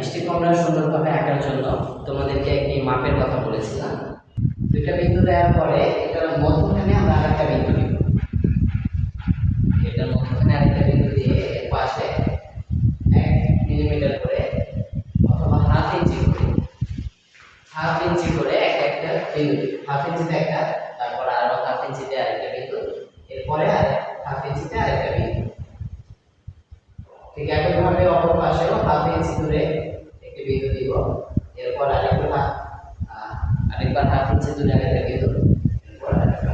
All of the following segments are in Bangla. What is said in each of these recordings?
মিষ্টি কুমড়া সুন্দরভাবে আঁকার জন্য তোমাদেরকে একটি মাপের কথা বলেছিলাম। দুইটা বিন্দু দেওয়ার পরে এটার মধ্যখানে আমরা আরেকটা বিন্দু দিব। এটার মধ্যখানে আরেকটা বিন্দু দিয়ে এর পাশে 1 মিলিমিটার করে অথবা হাফ ইঞ্চি করে একটা বিন্দু দিব। হাফ ইঞ্চিতে একটা, তারপর আরো হাফ ইঞ্চিতে আরেকটা বিন্দু, এরপরে আর হাফ ইঞ্চিতে আরেকটা বিন্দু। ঠিক একইভাবে অপর পাশেও হাফ ইঞ্চি দূরে একটি বিন্দু দিব, এরপর আরেকবার হাফ ইঞ্চি দূরে আরেকটা বিন্দু, এরপর আরেকটা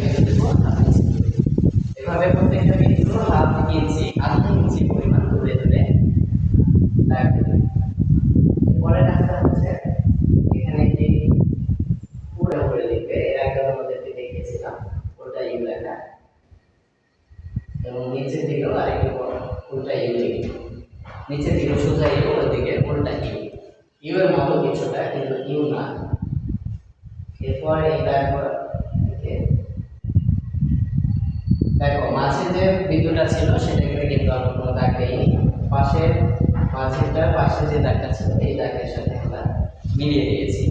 বিন্দু দিব হাফ ইঞ্চি দূরে। এভাবে প্রত্যেকটা বিন্দু আধা ইঞ্চি পরিমাণ দূরে দূরে রাখবে। পরে রাখতে হচ্ছে এখানে একটি পুরো করে লিখবে, এর আগে আমাদেরকে দেখিয়েছিলাম ওটা ইউ লেখা, এবং নিচের দিকেও আরেকটু উল্টা ইউ লিখবে। নিচের দিকে সোজা ইউ, ওদিকে উল্টা ইউ, ইউ এর মতো কিছুটা কিন্তু ইউ না। এরপর দেখো মাঝে যে বিন্দুটা ছিল সেটাকে কিন্তু আমরা কোনো দাগ দেইনি, মাঝেরটার পাশে যে দাগটা ছিল এই দাগের সাথে আমরা মিলিয়ে দিয়েছি।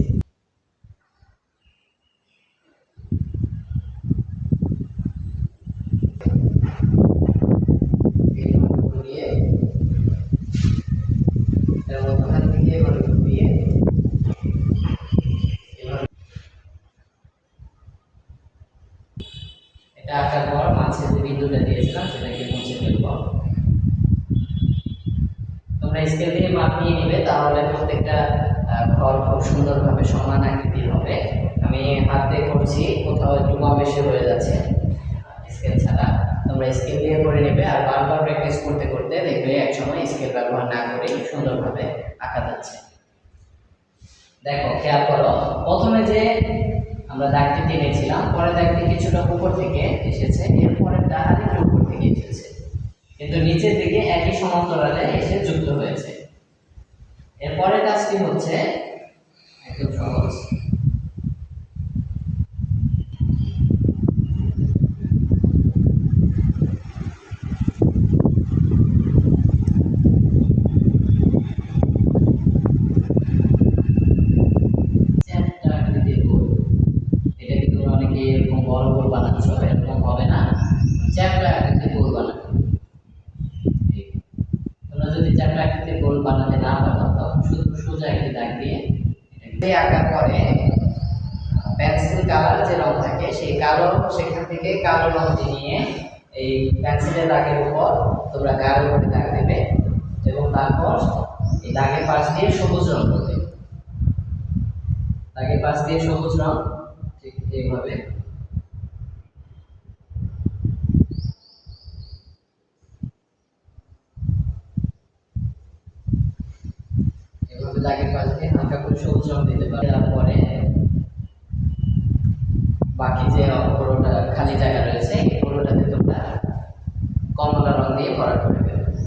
এটা আঁকার পর মাঝে যে বিন্দুটা দিয়েছিলাম সেটাকে মুছে ফেলব। তোমরা স্কেল দিয়ে মাপ নিয়ে নিবে, তাহলে প্রত্যেকটা ঘর খুব সুন্দরভাবে সমান আকৃতির হবে। আমি হাতে করছি, কোথাও একটু কম বেশি হয়ে যাচ্ছে স্কেল ছাড়া। তোমরা স্কেল দিয়ে করে নেবে, আর বারবার প্র্যাকটিস করতে করতে দেখবে একসময় স্কেল ব্যবহার না করে সুন্দরভাবে আঁকা যাচ্ছে। দেখো খেয়াল করো, প্রথমে যে আমরা দাগটি টেনেছিলাম, পরে দাগটি কিছুটা উপর থেকে এসেছে, এরপরেরটা আরেকটু উপর থেকে এসেছে, কিন্তু নিচের দিকে একই সমান্তরালে এসে যুক্ত হয়েছে। এরপরের কাজটি হচ্ছে একদম সহজ। বড় গোল বানাচ্ছ, এরকম হবে না, চ্যাপ্টা আকৃতির গোল বানাবে। তোমরা যদি চ্যাপ্টা আকৃতির গোল বানাতে না পারো তখন শুধু সোজা একটি দাগ দিয়ে এটাকে আঁকার পরে পেন্সিল কালার যে রং থাকে সেই সেখান থেকে কালো রংটি নিয়ে এই পেন্সিলের দাগের উপর তোমরা গাঢ় করে দাগ দেবে, এবং তারপর এই দাগের পাশ দিয়ে সবুজ রং করবে। দাগের পাশ দিয়ে সবুজ রং ঠিক এইভাবে দাগের পাশ দিয়ে হালকা করে সবুজ রং দিতে পারে। তারপরে বাকি যে পুরোটা খালি জায়গা রয়েছে এই পুরোটাতে তোমরা কমলা রং দিয়ে ভরাট করে